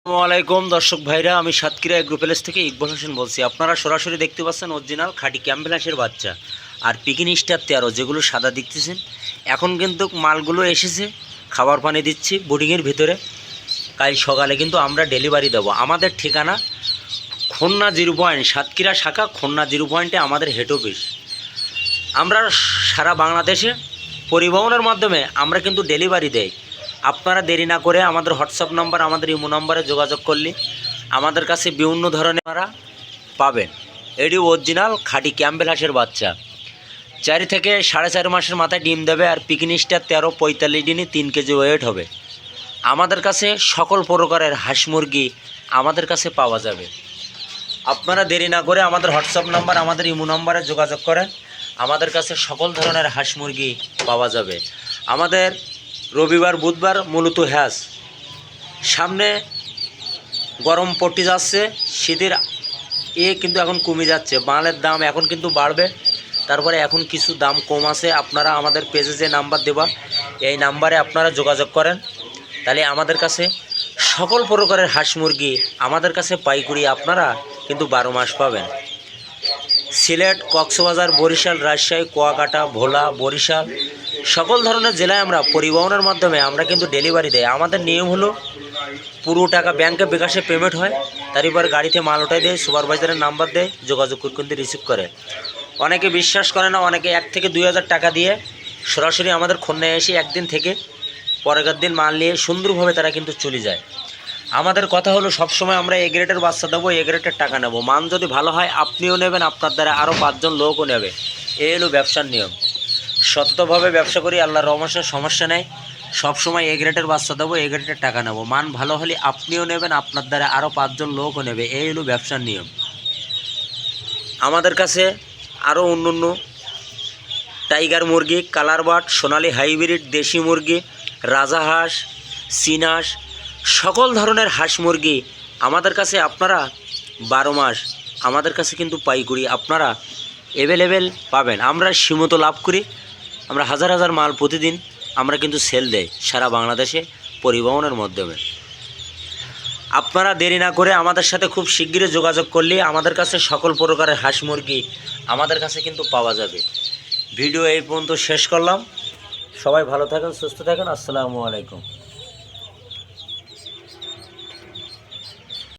আসসালামু আলাইকুম দর্শক ভাইরা, আমি সাতক্ষীরা এগ্রো প্যালেস থেকে ইকবাল হোসেন বলছি। আপনারা সরাসরি দেখতে পাচ্ছেন অরিজিনাল খাঁটি ক্যাম্বেল হাঁসের বাচ্চা আর পিকিন স্টার 13 যেগুলো সাদা দেখতেছেন। এখন কিন্তু মালগুলো এসেছে, খাবার পানি দিচ্ছি বোর্ডিংয়ের ভিতরে। কাল সকালে কিন্তু আমরা ডেলিভারি দেবো। আমাদের ঠিকানা খুলনা 0 পয়েন্ট, সাতক্ষীরা শাখা খুলনা 0 পয়েন্টে আমাদের হেড অফিস। আমরা সারা বাংলাদেশে পরিবহনের মাধ্যমে আমরা কিন্তু ডেলিভারি দেই। আপনারা দেরি না করে আমাদের হোয়াটসঅ্যাপ নাম্বার, আমাদের ইমো নাম্বারে যোগাযোগ করলে আমাদের কাছে বিভিন্ন ধরনের আপনারা পাবেন। এটি অরিজিনাল খাঁটি ক্যাম্বেল হাঁসের বাচ্চা, 4 থেকে 4.5 মাসের মাথায় ডিম দেবে। আর পিকিন স্টার 13 45 দিনে 3 কেজি ওয়েট হবে। আমাদের কাছে সকল প্রকারের হাঁস মুরগি আমাদের কাছে পাওয়া যাবে। আপনারা দেরি না করে আমাদের হোয়াটসঅ্যাপ নাম্বার, আমাদের ইমো নাম্বারে যোগাযোগ করেন। আমাদের কাছে সকল ধরনের হাঁস মুরগি পাওয়া যাবে। আমাদের রবিবার বুধবার মূলত হ্যাস, সামনে গরম পড়তে যাচ্ছে, শীতের কিন্তু এখন কমে যাচ্ছে। মালের দাম এখন কিন্তু বাড়বে, তারপরে এখন কিছু দাম কম আছে। আপনারা আমাদের পেজে যে নাম্বার দেবা, এই নাম্বারে আপনারা যোগাযোগ করেন, তাহলে আমাদের কাছে সকল প্রকারের হাঁস মুরগি আমাদের কাছে পাইকারি আপনারা কিন্তু 12 মাস পাবেন। সিলেট, কক্সবাজার, বরিশাল, রাজশাহী, কুয়াকাটা, ভোলা, বরিশাল সকল ধরনের জেলায় আমরা পরিবহনের মাধ্যমে আমরা কিন্তু ডেলিভারি দেয়। আমাদের নিয়ম হলো পুরো টাকা ব্যাংকে বিকাশে পেমেন্ট হয়, তারপর গাড়িতে মাল ওঠাই দেয়, সুপারভাইজারের নাম্বার দেয়, যোগাযোগ করে কিন্তু রিসিভ করে। অনেকে বিশ্বাস করে না, অনেকে 1 থেকে 2 হাজার টাকা দিয়ে সরাসরি আমাদের খুলনায় এসে একদিন থেকে পরের দিন মাল নিয়ে সুন্দরভাবে তারা কিন্তু চলে যায়। আমাদের কথা হলো সবসময় আমরা এ গ্রেডের বাচ্চা দেবো, এ গ্রেডের টাকা নেব। মান যদি ভালো হয় আপনিও নেবেন, আপনার দ্বারা আরও 5 জন লোকও নেবে। এই হলো ব্যবসার নিয়ম। সততভাবে ব্যবসা করি, আল্লাহর রহমতে সমস্যা নেই। সবসময় এ গ্রেডের বাচ্চা দেবো, এ গ্রেডের টাকা নেব। মান ভালো হলে আপনিও নেবেন, আপনার দ্বারা আরও 5 জন লোকও নেবে। এই হলো ব্যবসার নিয়ম। আমাদের কাছে আরও অন্য টাইগার মুরগি, কালার বাট, সোনালি হাইব্রিড, দেশি মুরগি, রাজাহাঁস, চীনাহাঁস সকল ধরনের হাঁস মুরগি আমাদের কাছে আপনারা 12 মাস আমাদের কাছে কিন্তু পাইকারি আপনারা অ্যাভেলেবেল পাবেন। আমরা সীমিত লাভ করি, আমরা হাজার হাজার মাল প্রতিদিন আমরা কিন্তু সেল দেই সারা বাংলাদেশে পরিবহনের মাধ্যমে। আপনারা দেরি না করে আমাদের সাথে খুব শিগগিরই যোগাযোগ করলে আমাদের কাছে সকল প্রকারের হাঁস মুরগি আমাদের কাছে কিন্তু পাওয়া যাবে। ভিডিও এই পর্যন্ত শেষ করলাম। সবাই ভালো থাকেন, সুস্থ থাকেন। আসসালামু আলাইকুম।